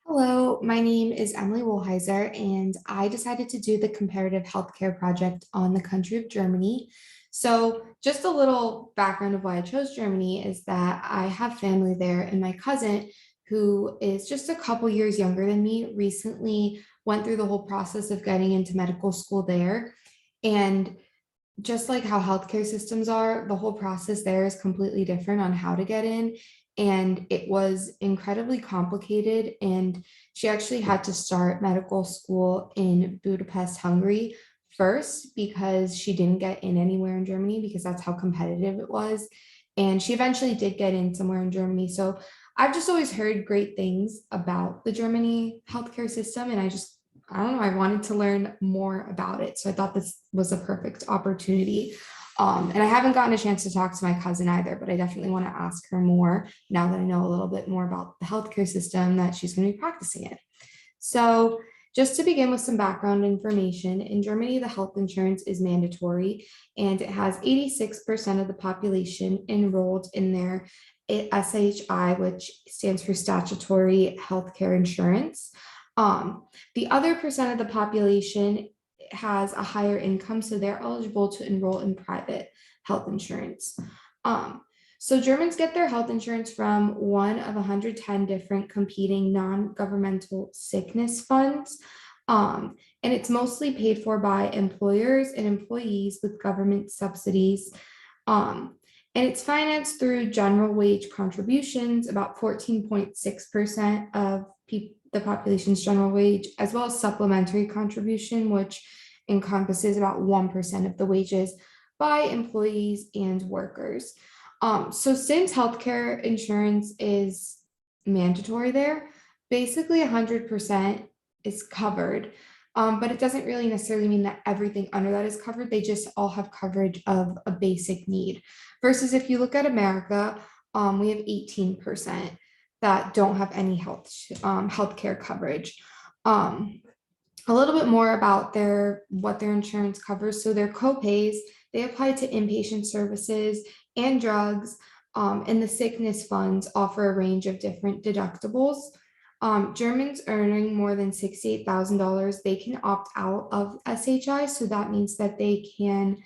Hello, my name is Emily Woolhiser, and I decided to do the comparative healthcare project on the country of Germany. So, just a little background of why I chose Germany is that I have family there, and my cousin, who is just a couple years younger than me, recently went through the whole process of getting into medical school there. And just like how healthcare systems are, the whole process there is completely different on how to get in. And it was incredibly complicated. And she actually had to start medical school in Budapest, Hungary first because she didn't get in anywhere in Germany because that's how competitive it was. And she eventually did get in somewhere in Germany. So I've just always heard great things about the Germany healthcare system. And I don't know, I wanted to learn more about it. So I thought this was a perfect opportunity. And I haven't gotten a chance to talk to my cousin either, but I definitely want to ask her more now that I know a little bit more about the healthcare system that she's going to be practicing in. So, just to begin with some background information, in Germany, the health insurance is mandatory and it has 86% of the population enrolled in their SHI, which stands for statutory healthcare insurance. The other percent of the population has a higher income, so they're eligible to enroll in private health insurance. Um, so Germans get their health insurance from one of 110 different competing non-governmental sickness funds. And it's mostly paid for by employers and employees with government subsidies. And it's financed through general wage contributions, about 14.6% of the population's general wage, as well as supplementary contribution, which encompasses about 1% of the wages by employees and workers. So since healthcare insurance is mandatory there, basically 100% is covered. But it doesn't really necessarily mean that everything under that is covered. They just all have coverage of a basic need. Versus if you look at America, we have 18% that don't have any healthcare coverage. A little bit more about what their insurance covers. So their copays, they apply to inpatient services and drugs, and the sickness funds offer a range of different deductibles. Germans earning more than $68,000, they can opt out of SHI. So that means that they can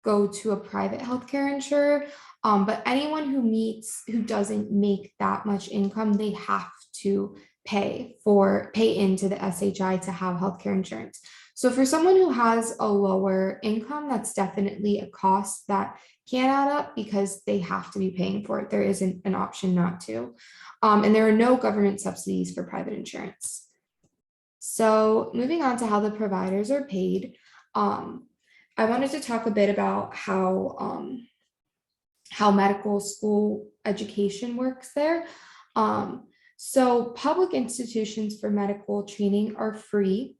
go to a private healthcare insurer. But anyone who doesn't make that much income, they have to pay into the SHI to have healthcare insurance. So for someone who has a lower income, that's definitely a cost that can add up because they have to be paying for it. There isn't an option not to. And there are no government subsidies for private insurance. So moving on to how the providers are paid. I wanted to talk a bit about how medical school education works there. So public institutions for medical training are free,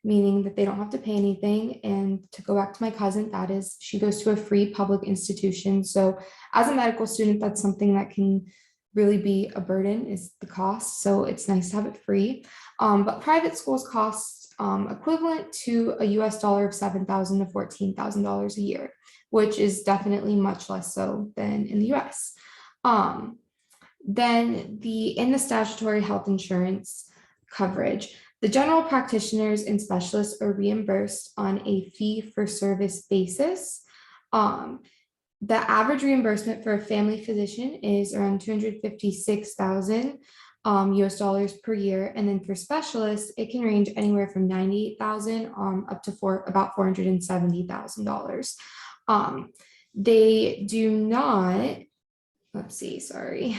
meaning that they don't have to pay anything. And to go back to my cousin, that is, she goes to a free public institution. So as a medical student, that's something that can really be a burden is the cost. So it's nice to have it free. But private schools cost equivalent to a US dollar of $7,000 to $14,000 a year, which is definitely much less so than in the US. Then in the statutory health insurance coverage, the general practitioners and specialists are reimbursed on a fee for service basis. The average reimbursement for a family physician is around 256,000 US dollars per year. And then for specialists, it can range anywhere from 98,000 up to about $470,000. They do not, let's see, sorry.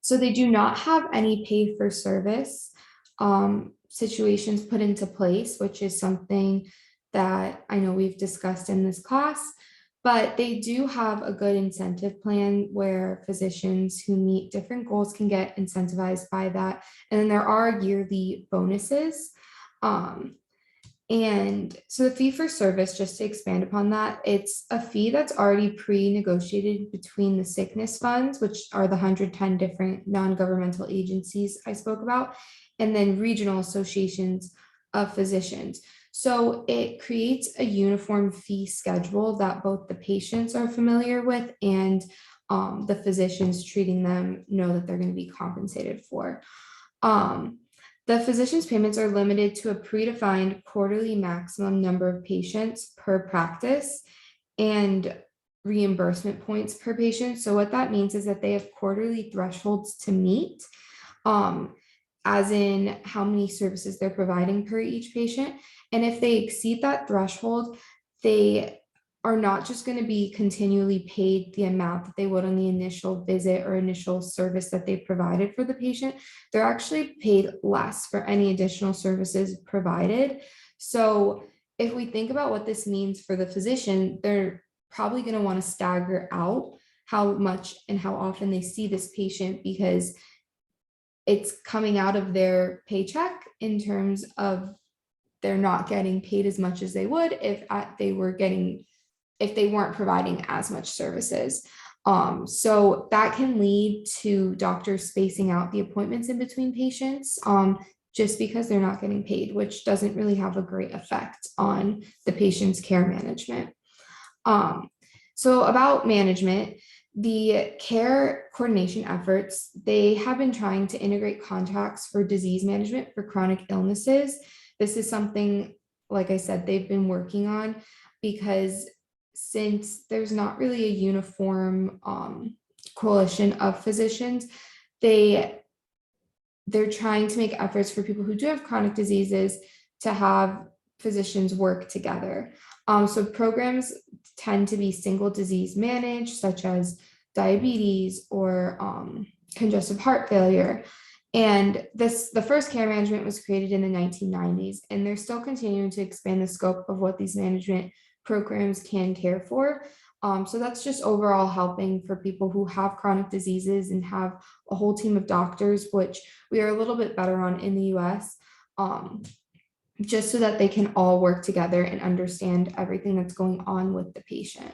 So they do not have any pay for service situations put into place, which is something that I know we've discussed in this class, but they do have a good incentive plan where physicians who meet different goals can get incentivized by that. And then there are yearly bonuses. And so the fee for service, just to expand upon that, it's a fee that's already pre-negotiated between the sickness funds, which are the 110 different non-governmental agencies I spoke about, and then regional associations of physicians. So it creates a uniform fee schedule that both the patients are familiar with and the physicians treating them know that they're going to be compensated for. Um, the physician's payments are limited to a predefined quarterly maximum number of patients per practice and reimbursement points per patient. So what that means is that they have quarterly thresholds to meet, um, as in how many services they're providing per each patient. And if they exceed that threshold, they are not just going to be continually paid the amount that they would on the initial visit or initial service that they provided for the patient. They're actually paid less for any additional services provided. So if we think about what this means for the physician, they're probably going to want to stagger out how much and how often they see this patient, because it's coming out of their paycheck in terms of they're not getting paid as much as they would if they weren't providing as much services. So that can lead to doctors spacing out the appointments in between patients, just because they're not getting paid, which doesn't really have a great effect on the patient's care management. So about management, the care coordination efforts, they have been trying to integrate contracts for disease management for chronic illnesses. This is something, like I said, they've been working on, because since there's not really a uniform coalition of physicians, they're trying to make efforts for people who do have chronic diseases to have physicians work together. So programs tend to be single disease managed, such as diabetes or congestive heart failure. And the first care management was created in the 1990s, and they're still continuing to expand the scope of what these management programs can care for. So that's just overall helping for people who have chronic diseases and have a whole team of doctors, which we are a little bit better on in the US, just so that they can all work together and understand everything that's going on with the patient.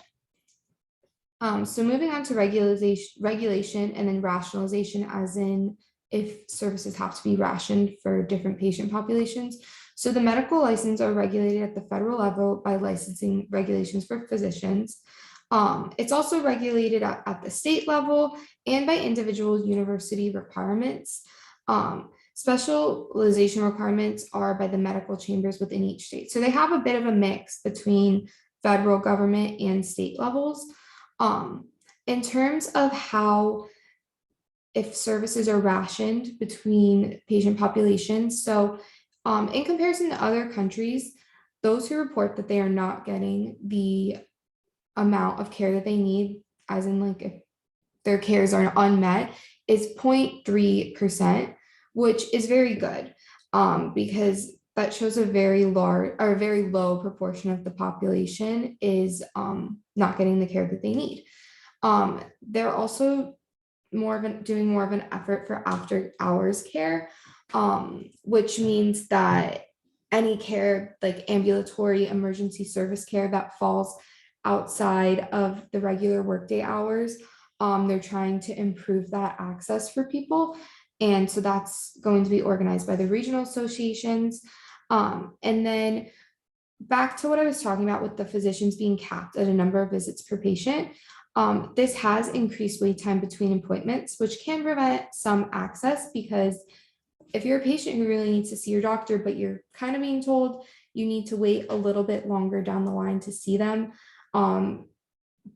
So moving on to regulation and then rationalization, as in if services have to be rationed for different patient populations. So the medical license are regulated at the federal level by licensing regulations for physicians. It's also regulated at the state level and by individual university requirements. Specialization requirements are by the medical chambers within each state. So they have a bit of a mix between federal government and state levels. In terms of how, if services are rationed between patient populations. So in comparison to other countries, those who report that they are not getting the amount of care that they need, as in like if their cares are unmet, is 0.3%, which is very good, because that shows a very large or a very low proportion of the population is not getting the care that they need. They're also doing more of an effort for after hours care, which means that any care like ambulatory emergency service care that falls outside of the regular workday hours, they're trying to improve that access for people. And so that's going to be organized by the regional associations. And then back to what I was talking about with the physicians being capped at a number of visits per patient. This has increased wait time between appointments, which can prevent some access, because if you're a patient who really needs to see your doctor, but you're kind of being told you need to wait a little bit longer down the line to see them,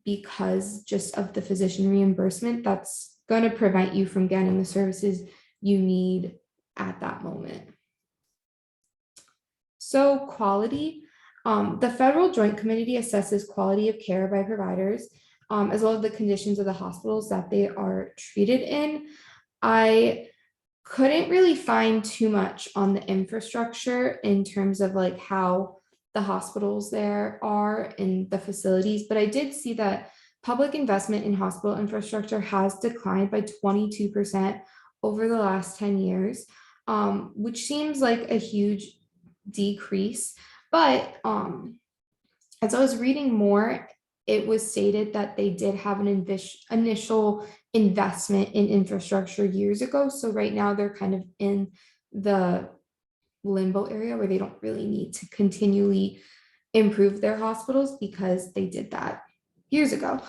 because just of the physician reimbursement, that's going to prevent you from getting the services you need at that moment. So quality, the Federal Joint Committee assesses quality of care by providers, as well as the conditions of the hospitals that they are treated in. I couldn't really find too much on the infrastructure in terms of like how the hospitals there are and the facilities, but I did see that public investment in hospital infrastructure has declined by 22% over the last 10 years, which seems like a huge decrease. But as I was reading more, it was stated that they did have an initial investment in infrastructure years ago. So right now they're kind of in the limbo area where they don't really need to continually improve their hospitals because they did that years ago.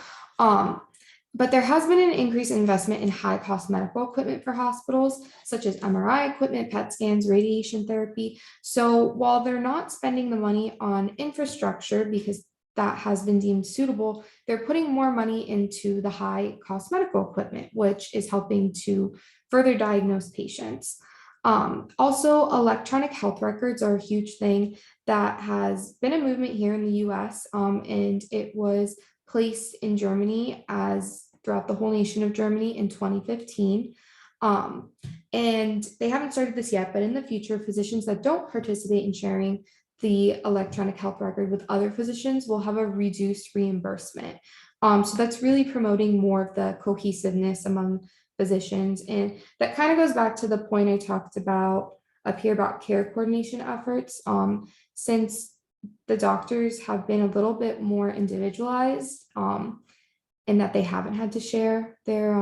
But there has been an increased investment in high cost medical equipment for hospitals, such as MRI equipment, PET scans, radiation therapy. So while they're not spending the money on infrastructure because that has been deemed suitable, they're putting more money into the high cost medical equipment, which is helping to further diagnose patients. Also, electronic health records are a huge thing that has been a movement here in the US, and it was placed in Germany as throughout the whole nation of Germany in 2015. Um, and they haven't started this yet, but in the future, physicians that don't participate in sharing the electronic health record with other physicians will have a reduced reimbursement. So that's really promoting more of the cohesiveness among physicians. And that kind of goes back to the point I talked about up here about care coordination efforts. Since the doctors have been a little bit more individualized, in that they haven't had to share their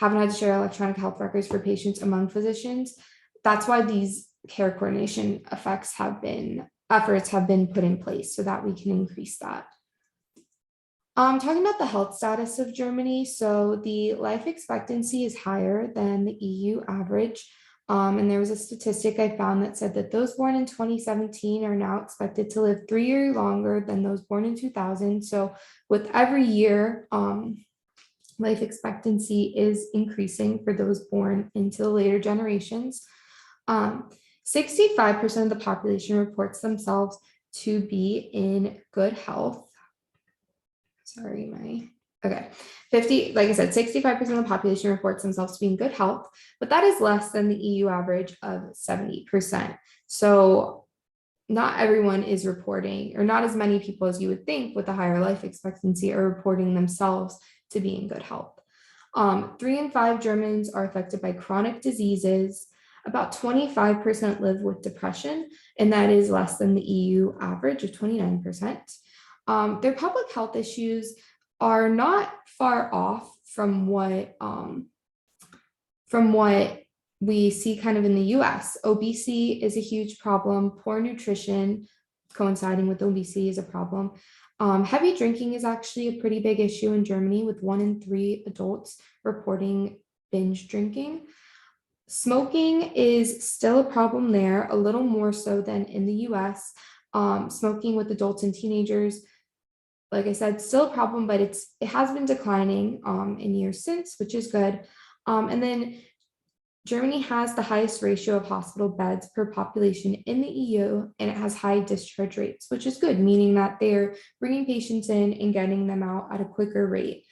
electronic health records for patients among physicians. That's why these care coordination efforts have been put in place so that we can increase that. Talking about the health status of Germany, so the life expectancy is higher than the EU average. And there was a statistic I found that said that those born in 2017 are now expected to live 3 years longer than those born in 2000. So with every year, life expectancy is increasing for those born into the later generations. 65% of the population reports themselves to be in good health. Okay. 50, like I said, 65% of the population reports themselves to be in good health, but that is less than the EU average of 70%. So not everyone is reporting, or not as many people as you would think with a higher life expectancy are reporting themselves to be in good health. 3 in 5 Germans are affected by chronic diseases. About 25% live with depression, and that is less than the EU average of 29%. Their public health issues are not far off from what we see kind of in the US. Obesity is a huge problem. Poor nutrition coinciding with obesity is a problem. Heavy drinking is actually a pretty big issue in Germany, with 1 in 3 adults reporting binge drinking. Smoking is still a problem there, a little more so than in the US. Smoking with adults and teenagers, like I said, still a problem, but it has been declining in years since, which is good. And then Germany has the highest ratio of hospital beds per population in the EU, and it has high discharge rates, which is good, meaning that they're bringing patients in and getting them out at a quicker rate.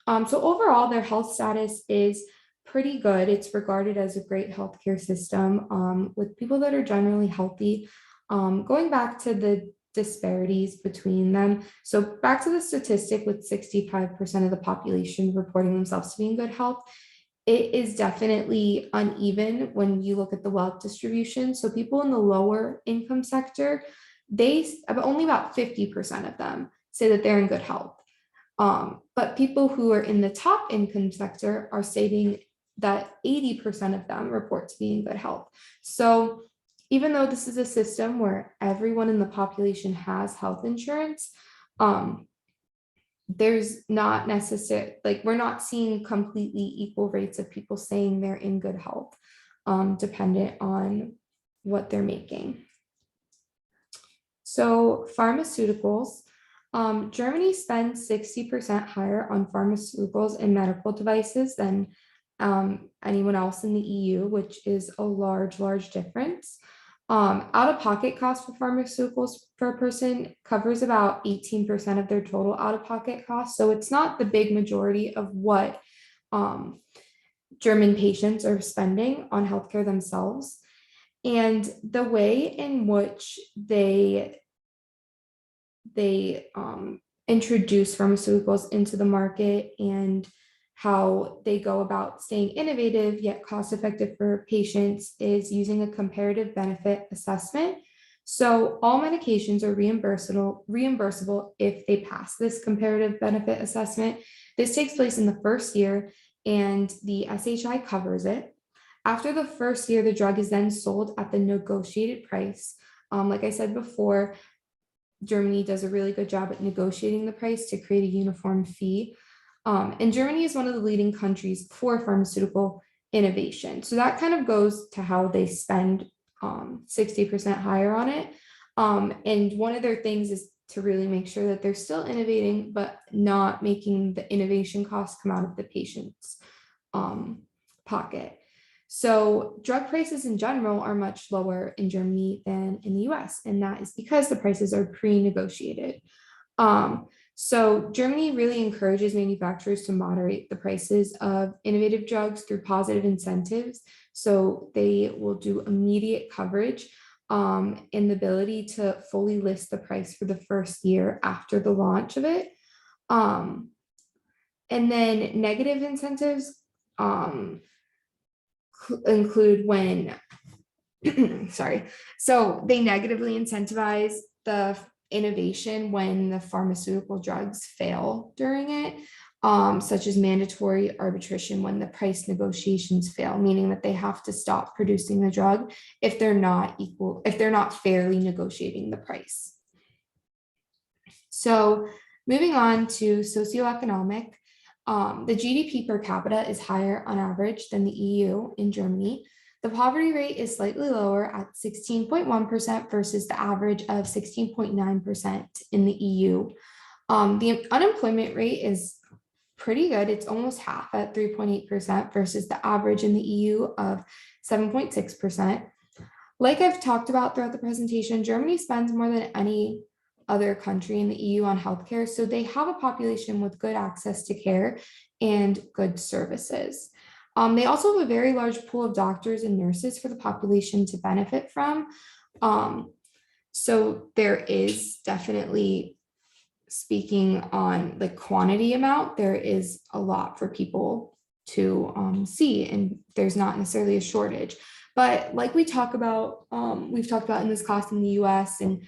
So overall, their health status is pretty good. It's regarded as a great healthcare system with people that are generally healthy. Going back to the disparities between them. So back to the statistic with 65% of the population reporting themselves to be in good health, it is definitely uneven when you look at the wealth distribution. So people in the lower income sector, only about 50% of them say that they're in good health. But people who are in the top income sector are stating that 80% of them report to be in good health. So even though this is a system where everyone in the population has health insurance, there's not necessarily, like, we're not seeing completely equal rates of people saying they're in good health, dependent on what they're making. So pharmaceuticals, Germany spends 60% higher on pharmaceuticals and medical devices than anyone else in the EU, which is a large difference. Out-of-pocket costs for pharmaceuticals for a person covers about 18% of their total out-of-pocket costs. So it's not the big majority of what German patients are spending on healthcare themselves. And the way in which they introduce pharmaceuticals into the market and how they go about staying innovative yet cost effective for patients is using a comparative benefit assessment. So all medications are reimbursable if they pass this comparative benefit assessment. This takes place in the first year, and the SHI covers it. After the first year, the drug is then sold at the negotiated price. Like I said before, Germany does a really good job at negotiating the price to create a uniform fee. And Germany is one of the leading countries for pharmaceutical innovation. So that kind of goes to how they spend 60% higher on it. And one of their things is to really make sure that they're still innovating, but not making the innovation costs come out of the patient's pocket. So drug prices in general are much lower in Germany than in the US, and that is because the prices are pre-negotiated. So Germany really encourages manufacturers to moderate the prices of innovative drugs through positive incentives. So they will do immediate coverage and the ability to fully list the price for the first year after the launch of it. And then negative incentives include when, sorry, so they negatively incentivize the innovation when the pharmaceutical drugs fail during it, such as mandatory arbitration when the price negotiations fail, meaning that they have to stop producing the drug if they're not fairly negotiating the price. So moving on to socioeconomic, the GDP per capita is higher on average than the EU in Germany. The poverty rate is slightly lower at 16.1% versus the average of 16.9% in the EU. The unemployment rate is pretty good. It's almost half at 3.8% versus the average in the EU of 7.6%. Like I've talked about throughout the presentation, Germany spends more than any other country in the EU on healthcare, so they have a population with good access to care and good services. They also have a very large pool of doctors and nurses for the population to benefit from. So there is definitely, speaking on the quantity amount, there is a lot for people to see, and there's not necessarily a shortage. But like we've talked about in this class in the US and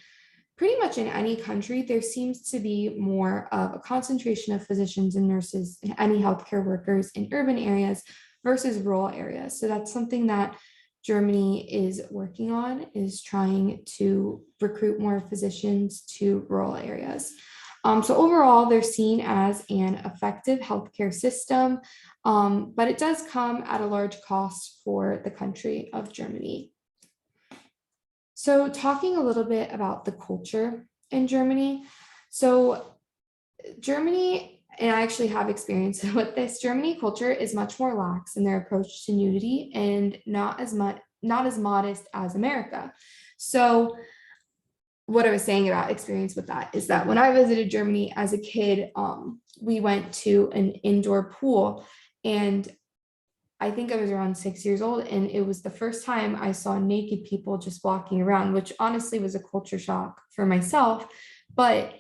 pretty much in any country, there seems to be more of a concentration of physicians and nurses and any healthcare workers in urban areas versus rural areas. So that's something that Germany is working on, is trying to recruit more physicians to rural areas. So overall, they're seen as an effective healthcare system, but it does come at a large cost for the country of Germany. So talking a little bit about the culture in Germany. So Germany, and I actually have experience with this, Germany culture is much more lax in their approach to nudity and not as modest as America. So what I was saying about experience with that is that when I visited Germany as a kid, we went to an indoor pool, and I think I was around 6 years old, and it was the first time I saw naked people just walking around, which honestly was a culture shock for myself, but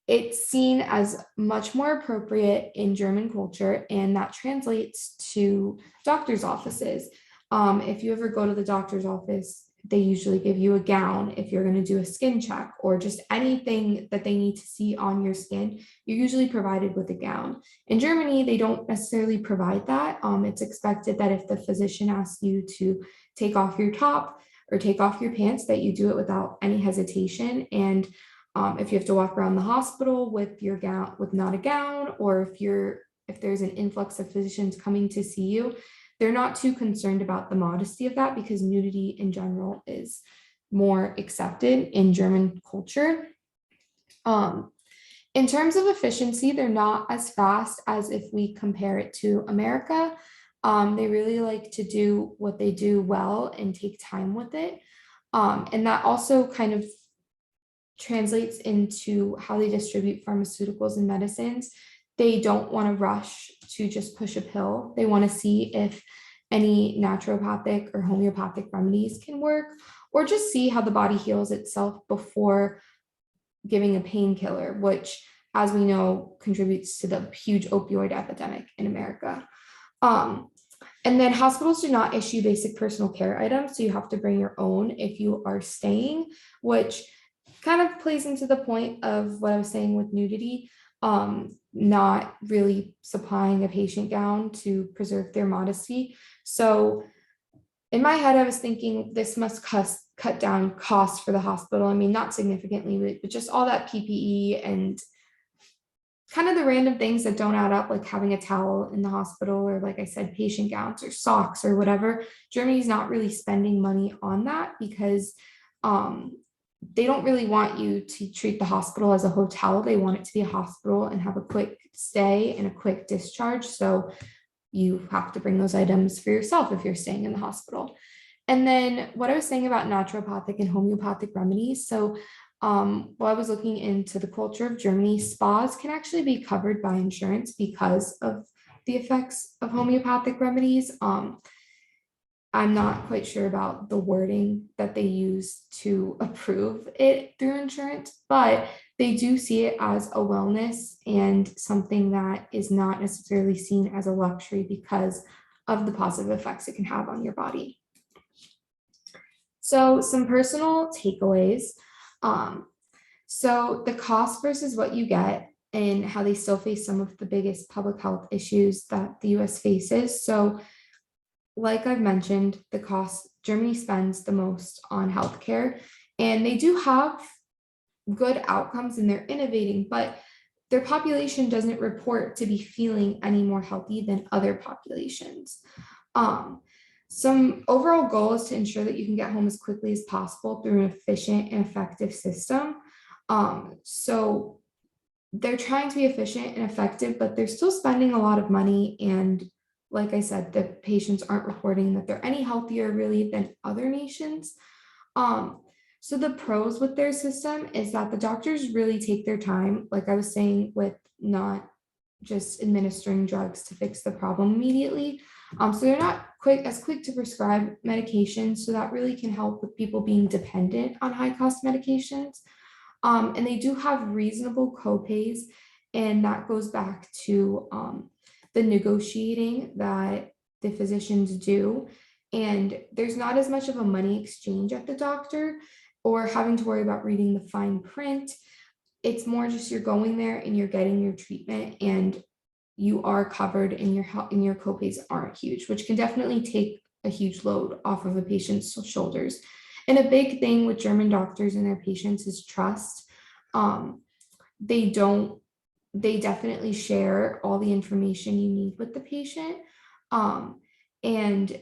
it's seen as much more appropriate in German culture, and that translates to doctor's offices. If you ever go to the doctor's office, they usually give you a gown if you're going to do a skin check or just anything that they need to see on your skin. You're usually provided with a gown. In Germany, they don't necessarily provide that. It's expected that if the physician asks you to take off your top or take off your pants, that you do it without any hesitation. And if you have to walk around the hospital with your gown, with not a gown, or if there's an influx of physicians coming to see you, they're not too concerned about the modesty of that because nudity in general is more accepted in German culture. In terms of efficiency, they're not as fast as if we compare it to America. They really like to do what they do well and take time with it. And that also kind of translates into how they distribute pharmaceuticals and medicines. They don't want to rush to just push a pill. They want to see if any naturopathic or homeopathic remedies can work, or just see how the body heals itself before giving a painkiller, which, as we know, contributes to the huge opioid epidemic in America. And then hospitals do not issue basic personal care items, so you have to bring your own if you are staying, which kind of plays into the point of what I was saying with nudity, not really supplying a patient gown to preserve their modesty. So in my head, I was thinking this must cut down costs for the hospital. I mean, not significantly, but just all that PPE and kind of the random things that don't add up, like having a towel in the hospital, or like I said, patient gowns or socks or whatever. Germany's not really spending money on that because um, they don't really want you to treat the hospital as a hotel. They want it to be a hospital and have a quick stay and a quick discharge. So you have to bring those items for yourself if you're staying in the hospital. And then what I was saying about naturopathic and homeopathic remedies. So while I was looking into the culture of Germany, spas can actually be covered by insurance because of the effects of homeopathic remedies. I'm not quite sure about the wording that they use to approve it through insurance, but they do see it as a wellness and something that is not necessarily seen as a luxury because of the positive effects it can have on your body. So some personal takeaways. Um, so the cost versus what you get and how they still face some of the biggest public health issues that the US faces. So like I've mentioned, the cost, Germany spends the most on healthcare, and they do have good outcomes and they're innovating, but their population doesn't report to be feeling any more healthy than other populations. Um, some overall goal is to ensure that you can get home as quickly as possible through an efficient and effective system. So they're trying to be efficient and effective, but they're still spending a lot of money. And like I said, the patients aren't reporting that they're any healthier really than other nations. Um, so the pros with their system is that the doctors really take their time, like I was saying, with not just administering drugs to fix the problem immediately. So they're not quick to prescribe medications. So that really can help with people being dependent on high cost medications. And they do have reasonable copays, and that goes back to the negotiating that the physicians do. And there's not as much of a money exchange at the doctor or having to worry about reading the fine print. It's more just you're going there and you're getting your treatment and you are covered and your health and your copays aren't huge, which can definitely take a huge load off of a patient's shoulders. And a big thing with German doctors and their patients is trust. Um, they don't, they definitely share all the information you need with the patient. And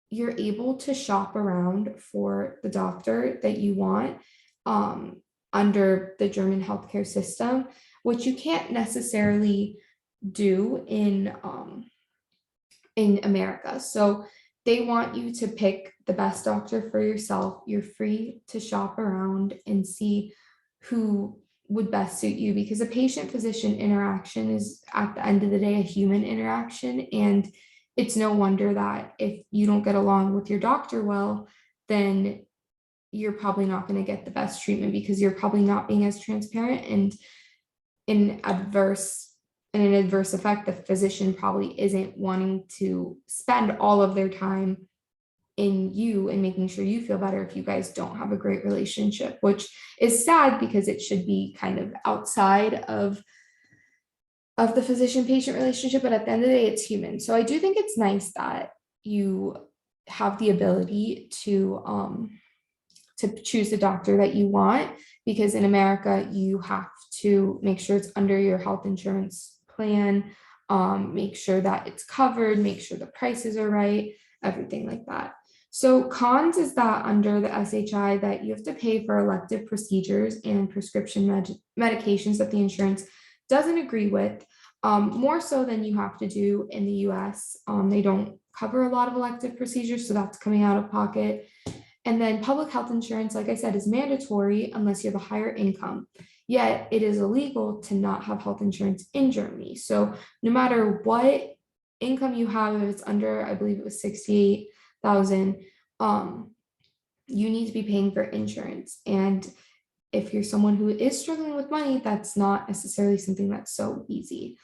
you're able to shop around for the doctor that you want under the German healthcare system, which you can't necessarily do in America. So they want you to pick the best doctor for yourself. You're free to shop around and see who would best suit you, because a patient physician interaction is at the end of the day a human interaction. And it's no wonder that if you don't get along with your doctor well, then you're probably not going to get the best treatment because you're probably not being as transparent, and in an adverse effect, the physician probably isn't wanting to spend all of their time in you and making sure you feel better if you guys don't have a great relationship, which is sad because it should be kind of outside of the physician patient relationship, but at the end of the day it's human. So I do think it's nice that you have the ability to choose the doctor that you want, because in America you have to make sure it's under your health insurance plan, make sure that it's covered, make sure the prices are right, everything like that. So cons is that under the SHI that you have to pay for elective procedures and prescription medications that the insurance doesn't agree with, more so than you have to do in the US. They don't cover a lot of elective procedures, so that's coming out of pocket. And then public health insurance, like I said, is mandatory unless you have a higher income. Yet it is illegal to not have health insurance in Germany. So no matter what income you have, if it's under, I believe it was 68,000, you need to be paying for insurance. And if you're someone who is struggling with money, that's not necessarily something that's so easy.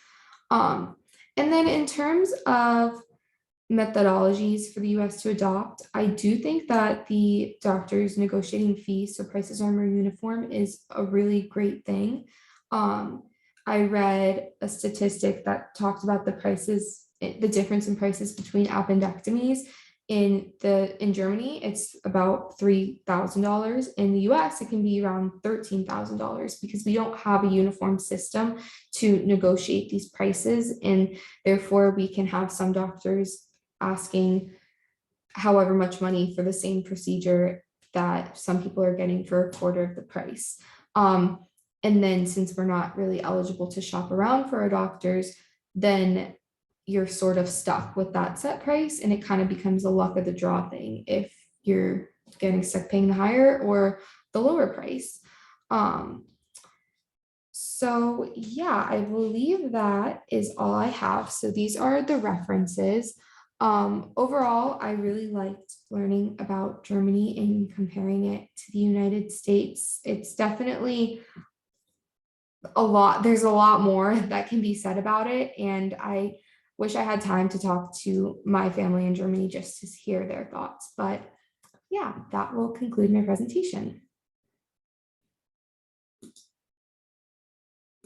And then in terms of methodologies for the US to adopt, I do think that the doctors negotiating fees so prices are more uniform is a really great thing. I read a statistic that talked about the prices, the difference in prices between appendectomies, In Germany, it's about $3,000. In the US, it can be around $13,000 because we don't have a uniform system to negotiate these prices. And therefore, we can have some doctors asking however much money for the same procedure that some people are getting for a quarter of the price. And then since we're not really eligible to shop around for our doctors, then you're sort of stuck with that set price, and it kind of becomes a luck of the draw thing if you're getting stuck paying the higher or the lower price. Um, so yeah, I believe that is all I have. So these are the references. Overall, I really liked learning about Germany and comparing it to the United States. It's definitely there's a lot more that can be said about it. And I wish I had time to talk to my family in Germany just to hear their thoughts. But yeah, that will conclude my presentation.